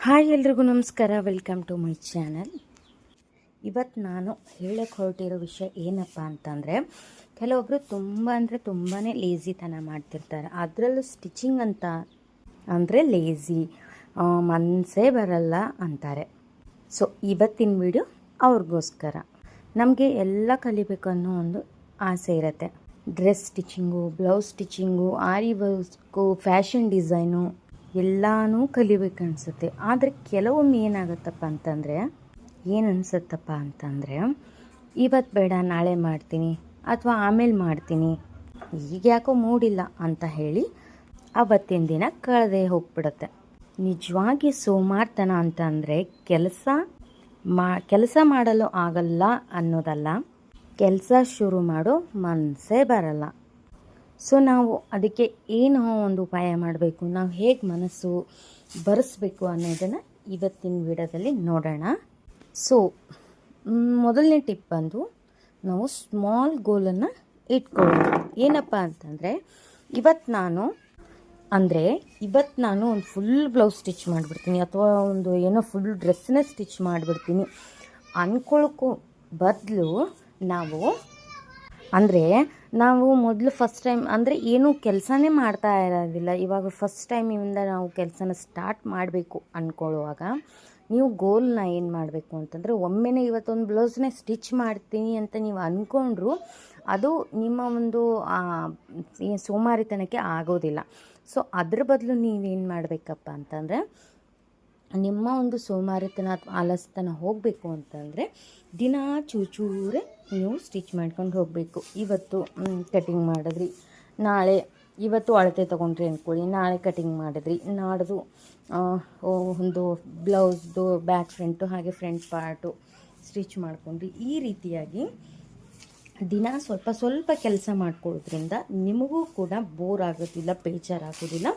Hi ಎಲ್ರಿಗೂ ನಮಸ್ಕಾರ, welcome to my channel. ಇವತ್ತು ನಾನು ಹೇಳಕ್ಕೆ ಹೊರಟಿರೋ ವಿಷಯ ಏನಪ್ಪ ಅಂತಂದರೆ, ಕೆಲವೊಬ್ಬರು ತುಂಬಾ ಲೇಜಿತನ ಮಾಡ್ತಿರ್ತಾರೆ. ಅದರಲ್ಲೂ ಸ್ಟಿಚಿಂಗ್ ಅಂತ ಅಂದರೆ ಲೇಜಿ, ಮನಸ್ಸೇ ಬರಲ್ಲ ಅಂತಾರೆ. ಸೊ ಇವತ್ತಿನ ವಿಡಿಯೋ ಅವ್ರಿಗೋಸ್ಕರ. ನಮಗೆ ಎಲ್ಲ ಕಲಿಬೇಕು ಅನ್ನೋ ಒಂದು ಆಸೆ ಇರುತ್ತೆ. ಡ್ರೆಸ್ ಸ್ಟಿಚಿಂಗು, ಬ್ಲೌಸ್ ಸ್ಟಿಚಿಂಗು, ಆರಿ ವರ್ಕು, ಫ್ಯಾಷನ್ ಡಿಸೈನು ಎಲ್ಲನೂ ಕಲಿಬೇಕು ಅನಿಸುತ್ತೆ. ಆದರೆ ಕೆಲವೊಮ್ಮೆ ಏನಾಗುತ್ತಪ್ಪ ಅಂತಂದರೆ, ಇವತ್ತು ಬೇಡ ನಾಳೆ ಮಾಡ್ತೀನಿ ಅಥವಾ ಆಮೇಲೆ ಮಾಡ್ತೀನಿ, ಈಗ ಯಾಕೋ ಮೂಡಿಲ್ಲ ಅಂತ ಹೇಳಿ ಅವತ್ತಿನ ದಿನ ಕಳೆದೇ ಹೋಗ್ಬಿಡುತ್ತೆ. ನಿಜವಾಗಿ ಸೋಮಾರ್ತನ ಅಂತಂದರೆ ಕೆಲಸ ಮಾಡಲು ಆಗಲ್ಲ ಅನ್ನೋದಲ್ಲ, ಕೆಲಸ ಶುರು ಮಾಡೋ ಮನಸ್ಸೇ ಬರಲ್ಲ. ಸೊ ನಾವು ಅದಕ್ಕೆ ಏನು ಒಂದು ಉಪಾಯ ಮಾಡಬೇಕು, ನಾವು ಹೇಗೆ ಮನಸ್ಸು ಬರೆಸ್ಬೇಕು ಅನ್ನೋದನ್ನು ಇವತ್ತಿನ ವಿಡಿಯೋದಲ್ಲಿ ನೋಡೋಣ. ಸೊ ಮೊದಲನೇ ಟಿಪ್ ಬಂದು, ನಾವು ಸ್ಮಾಲ್ ಗೋಲನ್ನು ಇಟ್ಕೊಳ್ಳೋದು. ಏನಪ್ಪ ಅಂತಂದರೆ, ಇವತ್ತು ನಾನು ಒಂದು ಫುಲ್ ಬ್ಲೌಸ್ ಸ್ಟಿಚ್ ಮಾಡಿಬಿಡ್ತೀನಿ ಅಥವಾ ಒಂದು ಏನೋ ಫುಲ್ ಡ್ರೆಸ್ಸನ್ನೇ ಸ್ಟಿಚ್ ಮಾಡಿಬಿಡ್ತೀನಿ ಅಂದ್ಕೊಳ್ಳೋಕ್ಕೂ ಬದಲು ನಾವು ಮೊದಲು ಫಸ್ಟ್ ಟೈಮ್ ಏನೂ ಕೆಲಸನೇ ಮಾಡ್ತಾ ಇರೋದಿಲ್ಲ. ಇವಾಗ ಫಸ್ಟ್ ಟೈಮಿಂದ ನಾವು ಕೆಲಸನ ಸ್ಟಾರ್ಟ್ ಮಾಡಬೇಕು ಅಂದ್ಕೊಳ್ಳುವಾಗ ನೀವು ಗೋಲ್ನ ಏನು ಮಾಡಬೇಕು ಅಂತಂದರೆ, ಒಮ್ಮೆನೇ ಇವತ್ತೊಂದು ಬ್ಲೌಸ್ನೇ ಸ್ಟಿಚ್ ಮಾಡ್ತೀನಿ ಅಂತ ನೀವು ಅಂದ್ಕೊಂಡ್ರು ಅದು ನಿಮ್ಮ ಒಂದು ಸೋಮಾರಿತನಕ್ಕೆ ಆಗೋದಿಲ್ಲ. ಸೊ ಅದ್ರ ಬದಲು ನೀವೇನು ಮಾಡಬೇಕಪ್ಪ ಅಂತಂದರೆ, ನಿಮ್ಮ ಒಂದು ಸೋಮಾರಿತನ ಅಥವಾ ಆಲಸ್ಯತನ ಹೋಗಬೇಕು ಅಂತಂದರೆ ದಿನ ಚೂರೇ ನೀವು ಸ್ಟಿಚ್ ಮಾಡ್ಕೊಂಡು ಹೋಗಬೇಕು. ಇವತ್ತು ಕಟಿಂಗ್ ಮಾಡಿದ್ರಿ, ಇವತ್ತು ಅಳತೆ ತೊಗೊಂಡ್ರಿ ಅಂದ್ಕೊಳ್ಳಿ, ನಾಳೆ ಕಟಿಂಗ್ ಮಾಡಿದ್ರಿ, ನಾಡ್ದು ಒಂದು ಬ್ಲೌಸ್ದು ಬ್ಯಾಕ್ ಫ್ರಂಟು ಹಾಗೆ ಫ್ರಂಟ್ ಪಾರ್ಟು ಸ್ಟಿಚ್ ಮಾಡ್ಕೊಂಡ್ರಿ. ಈ ರೀತಿಯಾಗಿ ದಿನ ಸ್ವಲ್ಪ ಕೆಲಸ ಮಾಡ್ಕೊಳ್ಳೋದ್ರಿಂದ ನಿಮಗೂ ಕೂಡ ಬೋರ್ ಆಗೋದಿಲ್ಲ, ಬೇಜಾರಾಗೋದಿಲ್ಲ,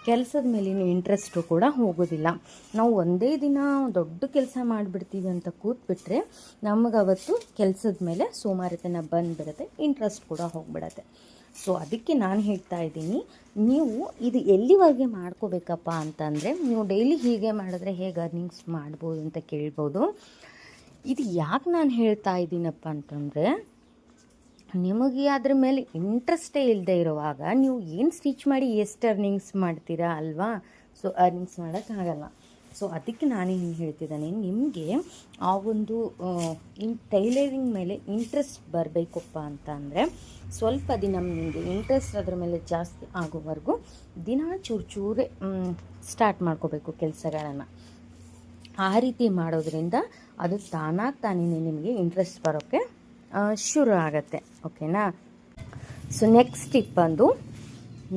ಕೆಲಸದ ಮೇಲಿನ ಇಂಟ್ರೆಸ್ಟು ಕೂಡ ಹೋಗೋದಿಲ್ಲ. ನಾವು ಒಂದೇ ದಿನ ದೊಡ್ಡ ಕೆಲಸ ಮಾಡಿಬಿಡ್ತೀವಿ ಅಂತ ಕೂತ್ಬಿಟ್ರೆ ನಮಗೆ ಅವತ್ತು ಕೆಲಸದ ಮೇಲೆ ಸೋಮಾರಿತನ ಬಂದುಬಿಡುತ್ತೆ, ಇಂಟ್ರೆಸ್ಟ್ ಕೂಡ ಹೋಗಿಬಿಡತ್ತೆ. ಸೊ ಅದಕ್ಕೆ ನಾನು ಹೇಳ್ತಾ ಇದ್ದೀನಿ, ನೀವು ಇದು ಎಲ್ಲಿವರೆಗೆ ಮಾಡ್ಕೋಬೇಕಪ್ಪ ಅಂತಂದರೆ, ನೀವು ಡೈಲಿ ಹೀಗೆ ಮಾಡಿದ್ರೆ ಹೇಗೆ ಅರ್ನಿಂಗ್ಸ್ ಮಾಡ್ಬೋದು ಅಂತ ಕೇಳ್ಬೋದು. ಇದು ಯಾಕೆ ನಾನು ಹೇಳ್ತಾ ಇದ್ದೀನಪ್ಪ ಅಂತಂದರೆ, ನಿಮಗೆ ಅದ್ರ ಮೇಲೆ ಇಂಟ್ರೆಸ್ಟೇ ಇಲ್ಲದೆ ಇರುವಾಗ ನೀವು ಏನು ಸ್ಟಿಚ್ ಮಾಡಿ ಎಷ್ಟು ಅರ್ನಿಂಗ್ಸ್ ಮಾಡ್ತೀರಾ ಅಲ್ವಾ? ಸೊ ಅರ್ನಿಂಗ್ಸ್ ಮಾಡೋಕ್ಕಾಗಲ್ಲ. ಸೊ ಅದಕ್ಕೆ ನಾನೇನು ಹೇಳ್ತಿದ್ದಾನೆ, ನಿಮಗೆ ಆ ಒಂದು ಟೈಲರಿಂಗ್ ಮೇಲೆ ಇಂಟ್ರೆಸ್ಟ್ ಬರಬೇಕಪ್ಪ ಅಂತ ಅಂದರೆ ಸ್ವಲ್ಪ ದಿನ ನಿಮಗೆ ಇಂಟ್ರೆಸ್ಟ್ ಅದ್ರ ಮೇಲೆ ಜಾಸ್ತಿ ಆಗೋವರೆಗೂ ದಿನ ಚೂರೇ ಸ್ಟಾರ್ಟ್ ಮಾಡ್ಕೋಬೇಕು ಕೆಲಸಗಳನ್ನು. ಆ ರೀತಿ ಮಾಡೋದ್ರಿಂದ ಅದು ತಾನೇ ನಿಮಗೆ ಇಂಟ್ರೆಸ್ಟ್ ಬರೋಕ್ಕೆ ಶುರು ಆಗುತ್ತೆ. ಓಕೆನಾ? ಸೊ ನೆಕ್ಸ್ಟ್ ಟಿಪ್ ಬಂದು,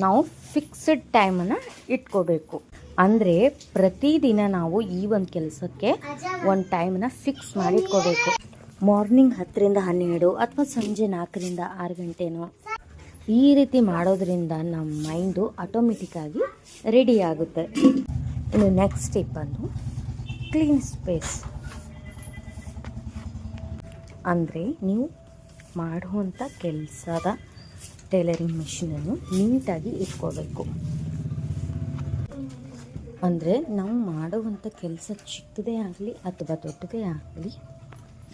ನಾವು ಫಿಕ್ಸ್ಡ್ ಟೈಮನ್ನು ಇಟ್ಕೋಬೇಕು. ಅಂದರೆ ಪ್ರತಿದಿನ ನಾವು ಈ ಒಂದು ಕೆಲಸಕ್ಕೆ ಒಂದು ಟೈಮನ್ನು ಫಿಕ್ಸ್ ಮಾಡಿ ಇಟ್ಕೋಬೇಕು. ಮಾರ್ನಿಂಗ್ 10 ರಿಂದ 12 ಅಥವಾ ಸಂಜೆ 4 ರಿಂದ 6 ಗಂಟೆನೋ ಈ ರೀತಿ ಮಾಡೋದ್ರಿಂದ ನಮ್ಮ ಮೈಂಡು ಆಟೋಮೆಟಿಕ್ಕಾಗಿ ರೆಡಿ ಆಗುತ್ತೆ. ಇನ್ನು ನೆಕ್ಸ್ಟ್ ಟಿಪ್ ಬಂದು ಕ್ಲೀನ್ ಸ್ಪೇಸ್. ಅಂದರೆ ನೀವು ಮಾಡುವಂಥ ಕೆಲಸದ ಟೈಲರಿಂಗ್ ಮಿಷಿನನ್ನು ನೀಟಾಗಿ ಇಟ್ಕೋಬೇಕು. ಅಂದರೆ ನಾವು ಮಾಡುವಂಥ ಕೆಲಸ ಚಿಕ್ಕದೇ ಆಗಲಿ ಅಥವಾ ದೊಡ್ಡದೇ ಆಗಲಿ,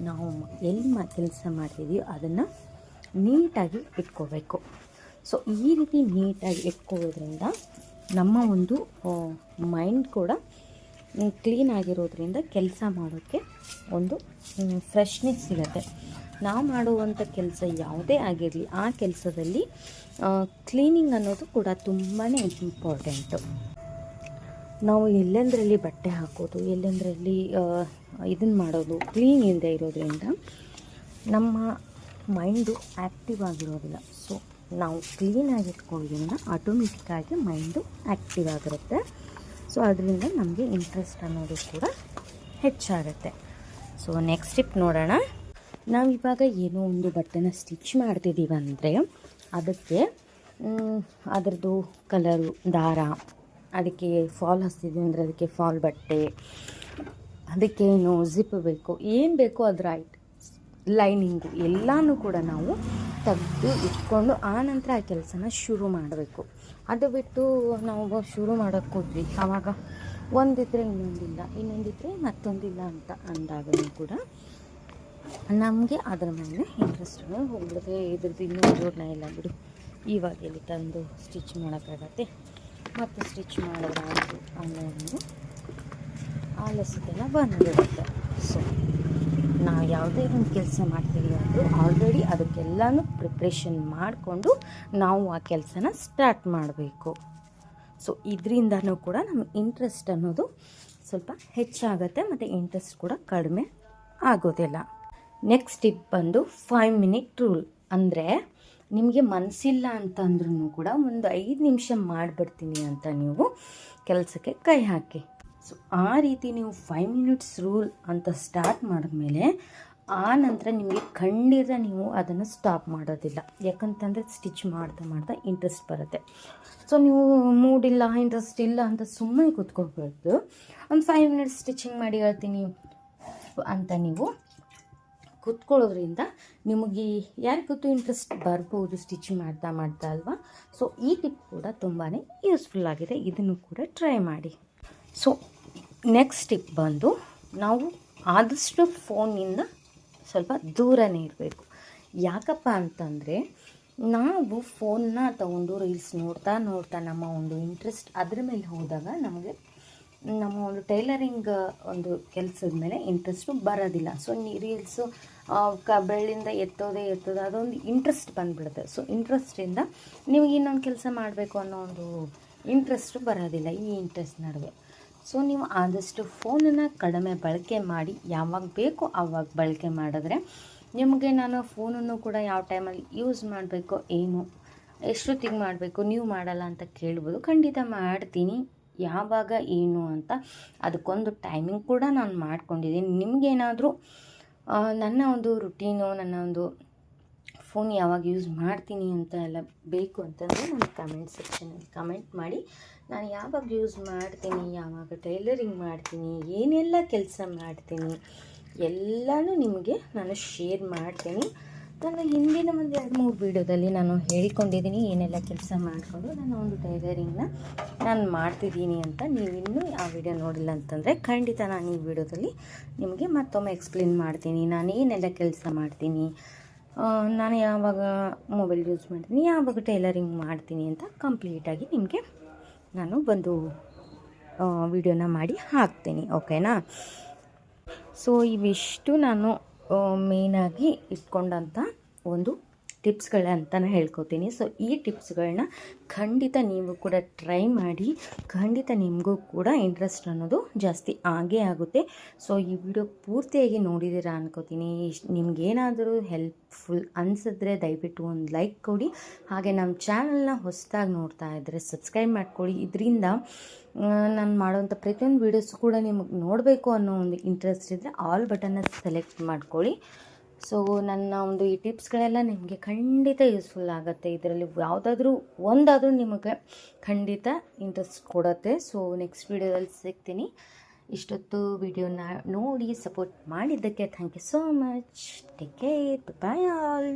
ನಾವು ಎಲ್ಲಿ ಕೆಲಸ ಮಾಡ್ತಿದ್ದೀವಿ ಅದನ್ನು ನೀಟಾಗಿ ಇಟ್ಕೋಬೇಕು. ಸೊ ಈ ರೀತಿ ನೀಟಾಗಿ ಇಟ್ಕೊಳ್ಳೋದ್ರಿಂದ ನಮ್ಮ ಒಂದು ಮೈಂಡ್ ಕೂಡ ಕ್ಲೀನ್ ಆಗಿರೋದ್ರಿಂದ ಕೆಲಸ ಮಾಡೋಕ್ಕೆ ಒಂದು ಫ್ರೆಶ್ನೆಸ್ ಸಿಗುತ್ತೆ. ನಾವು ಮಾಡುವಂಥ ಕೆಲಸ ಯಾವುದೇ ಆಗಿರಲಿ, ಆ ಕೆಲಸದಲ್ಲಿ ಕ್ಲೀನಿಂಗ್ ಅನ್ನೋದು ಕೂಡ ತುಂಬಾ ಇಂಪಾರ್ಟೆಂಟು. ನಾವು ಎಲ್ಲೆಂದರಲ್ಲಿ ಬಟ್ಟೆ ಹಾಕೋದು, ಎಲ್ಲೆಂದರಲ್ಲಿ ಇದನ್ನು ಮಾಡೋದು ಕ್ಲೀನ್ ಇಲ್ಲದೆ ಇರೋದ್ರಿಂದ ನಮ್ಮ ಮೈಂಡು ಆ್ಯಕ್ಟಿವ್ ಆಗಿರೋದಿಲ್ಲ. ಸೊ ನಾವು ಕ್ಲೀನಾಗಿ ಇಟ್ಕೊಳ್ಳೋದ್ರಿಂದ ಆಟೋಮೆಟಿಕ್ಕಾಗಿ ಮೈಂಡು ಆ್ಯಕ್ಟಿವ್ ಆಗಿರುತ್ತೆ. ಸೊ ಅದರಿಂದ ನಮಗೆ ಇಂಟ್ರೆಸ್ಟ್ ಅನ್ನೋದು ಕೂಡ ಹೆಚ್ಚಾಗುತ್ತೆ. ಸೊ ನೆಕ್ಸ್ಟ್ ಟಿಪ್ ನೋಡೋಣ. ನಾವಿವಾಗ ಏನೋ ಒಂದು ಬಟ್ಟೆನ ಸ್ಟಿಚ್ ಮಾಡ್ತಿದ್ದೀವಿ ಅಂದರೆ ಅದಕ್ಕೆ ಅದರದ್ದು ಕಲರು, ದಾರ, ಅದಕ್ಕೆ ಫಾಲ್ ಹಚ್ತಿದ್ವಿ ಅಂದರೆ ಅದಕ್ಕೆ ಫಾಲ್ ಬಟ್ಟೆ, ಅದಕ್ಕೇನು ಜಿಪ್ ಬೇಕು, ಏನು ಬೇಕೋ ಅದರ ಲೈನಿಂಗು ಎಲ್ಲನೂ ಕೂಡ ನಾವು ತೆಗೆದು ಇಟ್ಕೊಂಡು ಆನಂತರ ಆ ಕೆಲಸನ ಶುರು ಮಾಡಬೇಕು. ಅದು ಬಿಟ್ಟು ನಾವು ಶುರು ಮಾಡೋಕ್ಕೆ ಹೋದ್ವಿ, ಆವಾಗ ಒಂದಿದ್ರೆ ಇನ್ನೊಂದಿದ್ರೆ ಮತ್ತೊಂದಿಲ್ಲ ಅಂತ ಅಂದಾಗಲೂ ಕೂಡ ನಮಗೆ ಅದರ ಮೇಲೆ ಇಂಟ್ರೆಸ್ಟ್ ಹೋಗ್ಬಿಡುತ್ತೆ. ಇದ್ರದ್ದು ಇನ್ನೂ ಜೋಡಣ ಇಲ್ಲ ಬಿಡು, ಇವಾಗ ಎಲ್ಲಿ ತಂದು ಸ್ಟಿಚ್ ಮಾಡೋಕ್ಕಾಗತ್ತೆ. ಮತ್ತು ಸ್ಟಿಚ್ ಮಾಡೋದಾಯಿತು ಅನ್ನೋ ಒಂದು ಆಲಸ್ಯತೆಲ್ಲ ಬಂದುಬಿಡುತ್ತೆ. ಸೊ ನಾವು ಯಾವುದೇ ಒಂದು ಕೆಲಸ ಮಾಡ್ತೀವಿ ಅಂದರೂ ಆಲ್ರೆಡಿ ಅದಕ್ಕೆಲ್ಲನೂ ಪ್ರಿಪ್ರೇಷನ್ ಮಾಡಿಕೊಂಡು ನಾವು ಆ ಕೆಲಸನ ಸ್ಟಾರ್ಟ್ ಮಾಡಬೇಕು. ಸೊ ಇದರಿಂದನೂ ಕೂಡ ನಮ್ಮ ಇಂಟ್ರೆಸ್ಟ್ ಅನ್ನೋದು ಸ್ವಲ್ಪ ಹೆಚ್ಚಾಗುತ್ತೆ ಮತ್ತು ಇಂಟ್ರೆಸ್ಟ್ ಕೂಡ ಕಡಿಮೆ ಆಗೋದಿಲ್ಲ. ನೆಕ್ಸ್ಟ್ ಟಿಪ್ ಬಂದು 5 ಮಿನಿಟ್ ರೂಲ್. ಅಂದರೆ ನಿಮಗೆ ಮನಸ್ಸಿಲ್ಲ ಅಂತಂದ್ರೂ ಕೂಡ ಒಂದು 5 ನಿಮಿಷ ಮಾಡಿಬಿಡ್ತೀನಿ ಅಂತ ನೀವು ಕೆಲಸಕ್ಕೆ ಕೈ ಹಾಕಿ. ಸೊ ಆ ರೀತಿ ನೀವು 5 ಮಿನಿಟ್ಸ್ ರೂಲ್ ಅಂತ ಸ್ಟಾರ್ಟ್ ಮಾಡಿದ್ಮೇಲೆ ಆ ನಂತರ ನಿಮಗೆ ಖಂಡಿತ ನೀವು ಅದನ್ನು ಸ್ಟಾಪ್ ಮಾಡೋದಿಲ್ಲ. ಯಾಕಂತಂದರೆ ಸ್ಟಿಚ್ ಮಾಡ್ತಾ ಇಂಟ್ರೆಸ್ಟ್ ಬರುತ್ತೆ. ಸೊ ನೀವು ಮೂಡಿಲ್ಲ, ಇಂಟ್ರೆಸ್ಟ್ ಇಲ್ಲ ಅಂತ ಸುಮ್ಮನೆ ಕೂತ್ಕೋಗ್ಬಾರ್ದು. ಒಂದು 5 ಮಿನಿಟ್ಸ್ ಸ್ಟಿಚಿಂಗ್ ಮಾಡಿ ಹೇಳ್ತೀನಿ ಅಂತ ನೀವು ಕೂತ್ಕೊಳ್ಳೋದ್ರಿಂದ ನಿಮಗೆ ಯಾರಿಗೆ ಗೊತ್ತು ಇಂಟ್ರೆಸ್ಟ್ ಬರ್ಬೋದು ಸ್ಟಿಚ್ ಮಾಡ್ತಾ ಅಲ್ವಾ. ಸೊ ಈ ಟಿಪ್ ಕೂಡ ತುಂಬಾ ಯೂಸ್ಫುಲ್ ಆಗಿದೆ, ಇದನ್ನು ಕೂಡ ಟ್ರೈ ಮಾಡಿ. ಸೊ ನೆಕ್ಸ್ಟ್ ಟಿಪ್ ಬಂದು ನಾವು ಆದಷ್ಟು ಫೋನಿಂದ ಸ್ವಲ್ಪ ದೂರನೇ ಇರಬೇಕು. ಯಾಕಪ್ಪ ಅಂತಂದರೆ ನಾವು ಫೋನ್ನ ತಗೊಂಡು ರೀಲ್ಸ್ ನೋಡ್ತಾ ನಮ್ಮ ಒಂದು ಇಂಟ್ರೆಸ್ಟ್ ಅದರ ಮೇಲೆ ಹೋದಾಗ ನಮ್ಮ ಒಂದು ಟೈಲರಿಂಗ್ ಒಂದು ಕೆಲಸದ ಮೇಲೆ ಇಂಟ್ರೆಸ್ಟು ಬರೋದಿಲ್ಲ. ಸೊ ರೀಲ್ಸು ಬೆಳ್ಳಿಂದ ಎತ್ತೋದೇ ಅದೊಂದು ಇಂಟ್ರೆಸ್ಟ್ ಬಂದುಬಿಡುತ್ತೆ. ಸೊ ಇಂಟ್ರೆಸ್ಟಿಂದ ನಿಮಗೆ ಇನ್ನೊಂದು ಕೆಲಸ ಮಾಡಬೇಕು ಅನ್ನೋ ಒಂದು ಇಂಟ್ರೆಸ್ಟು ಬರೋದಿಲ್ಲ ಈ ಇಂಟ್ರೆಸ್ಟ್ ನಡುವೆ. ಸೊ ನೀವು ಆದಷ್ಟು ಫೋನನ್ನು ಕಡಿಮೆ ಬಳಕೆ ಮಾಡಿ, ಯಾವಾಗ ಬೇಕೋ ಆವಾಗ ಬಳಕೆ ಮಾಡಿದ್ರೆ ನಿಮಗೆ ನಾನು ಫೋನನ್ನು ಕೂಡ ಯಾವ ಟೈಮಲ್ಲಿ ಯೂಸ್ ಮಾಡಬೇಕೋ ಎಷ್ಟೊತ್ತಿಗೆ ಮಾಡಬೇಕು ನೀವು ಮಾಡಲ್ಲ ಅಂತ ಕೇಳ್ಬೋದು. ಖಂಡಿತ ಮಾಡ್ತೀನಿ, ಯಾವಾಗ ಏನು ಅಂತ ಅದಕ್ಕೊಂದು ಟೈಮಿಂಗ್ ಕೂಡ ನಾನು ಮಾಡ್ಕೊಂಡಿದ್ದೀನಿ. ನಿಮಗೇನಾದರೂ ನನ್ನ ಒಂದು ರುಟೀನು, ನನ್ನ ಒಂದು ಫೋನ್ ಯಾವಾಗ ಯೂಸ್ ಮಾಡ್ತೀನಿ ಅಂತ ಎಲ್ಲ ಬೇಕು ಅಂತಂದರೆ ನಾನು ಕಮೆಂಟ್ ಸೆಕ್ಷನಲ್ಲಿ ಕಮೆಂಟ್ ಮಾಡಿ. ನಾನು ಯಾವಾಗ ಯೂಸ್ ಮಾಡ್ತೀನಿ, ಯಾವಾಗ ಟೈಲರಿಂಗ್ ಮಾಡ್ತೀನಿ, ಏನೆಲ್ಲ ಕೆಲಸ ಮಾಡ್ತೀನಿ ಎಲ್ಲನೂ ನಿಮಗೆ ನಾನು ಶೇರ್ ಮಾಡ್ತೀನಿ. ನನ್ನ ಹಿಂದಿನ ಒಂದು 2-3 ವೀಡಿಯೋದಲ್ಲಿ ನಾನು ಹೇಳ್ಕೊಂಡಿದ್ದೀನಿ ಏನೆಲ್ಲ ಕೆಲಸ ಮಾಡಿಕೊಂಡು ನಾನು ಒಂದು ಟೈಲರಿಂಗ್ನ ನಾನು ಮಾಡ್ತಿದ್ದೀನಿ ಅಂತ. ನೀವಿನ್ನೂ ಆ ವಿಡಿಯೋ ನೋಡಿಲ್ಲ ಅಂತಂದರೆ ಖಂಡಿತ ನಾನು ಈ ವಿಡಿಯೋದಲ್ಲಿ ನಿಮಗೆ ಮತ್ತೊಮ್ಮೆ ಎಕ್ಸ್ಪ್ಲೇನ್ ಮಾಡ್ತೀನಿ. ನಾನು ಏನೆಲ್ಲ ಕೆಲಸ ಮಾಡ್ತೀನಿ, ನಾನು ಯಾವಾಗ ಮೊಬೈಲ್ ಯೂಸ್ ಮಾಡ್ತೀನಿ, ಯಾವಾಗ ಟೈಲರಿಂಗ್ ಮಾಡ್ತೀನಿ ಅಂತ ಕಂಪ್ಲೀಟಾಗಿ ನಿಮಗೆ ನಾನು ಒಂದು ವಿಡಿಯೋನ ಮಾಡಿ ಹಾಕ್ತೀನಿ, ಓಕೆನಾ. ಸೊ ಇವಿಷ್ಟು ನಾನು ಮೇಯ್ನಾಗಿ ಇಟ್ಕೊಂಡಂಥ ಒಂದು ಟಿಪ್ಸ್ಗಳಂತಲೇ ಹೇಳ್ಕೊತೀನಿ. ಸೊ ಈ ಟಿಪ್ಸ್ಗಳನ್ನ ಖಂಡಿತ ನೀವು ಕೂಡ ಟ್ರೈ ಮಾಡಿ, ಖಂಡಿತ ನಿಮಗೂ ಕೂಡ ಇಂಟ್ರೆಸ್ಟ್ ಅನ್ನೋದು ಜಾಸ್ತಿ ಆಗೇ ಆಗುತ್ತೆ. ಸೊ ಈ ವಿಡಿಯೋ ಪೂರ್ತಿಯಾಗಿ ನೋಡಿದ್ದೀರಾ ಅನ್ಕೋತೀನಿ. ನಿಮಗೇನಾದರೂ ಹೆಲ್ಪ್ಫುಲ್ ಅನಿಸಿದ್ರೆ ದಯವಿಟ್ಟು ಒಂದು ಲೈಕ್ ಕೊಡಿ. ಹಾಗೆ ನಮ್ಮ ಚಾನಲ್ನ ಹೊಸದಾಗಿ ನೋಡ್ತಾ ಇದ್ದರೆ ಸಬ್ಸ್ಕ್ರೈಬ್ ಮಾಡ್ಕೊಳ್ಳಿ. ಇದರಿಂದ ನಾನು ಮಾಡೋವಂಥ ಪ್ರತಿಯೊಂದು ವೀಡಿಯೋಸು ಕೂಡ ನಿಮಗೆ ನೋಡಬೇಕು ಅನ್ನೋ ಒಂದು ಇಂಟ್ರೆಸ್ಟ್ ಇದ್ದರೆ ಆಲ್ ಬಟನ್ನ ಸೆಲೆಕ್ಟ್ ಮಾಡ್ಕೊಳ್ಳಿ. ಸೊ ನನ್ನ ಒಂದು ಈ ಟಿಪ್ಸ್ಗಳೆಲ್ಲ ನಿಮಗೆ ಖಂಡಿತ ಯೂಸ್ಫುಲ್ ಆಗುತ್ತೆ. ಇದರಲ್ಲಿ ಒಂದಾದರೂ ನಿಮಗೆ ಖಂಡಿತ ಇಂಟ್ರೆಸ್ಟ್ ಕೊಡುತ್ತೆ. ಸೊ ನೆಕ್ಸ್ಟ್ ವೀಡಿಯೋದಲ್ಲಿ ಸಿಗ್ತೀನಿ. ಇಷ್ಟೊತ್ತು ವಿಡಿಯೋನ ನೋಡಿ ಸಪೋರ್ಟ್ ಮಾಡಿದ್ದಕ್ಕೆ thank you so much. Take care, bye all.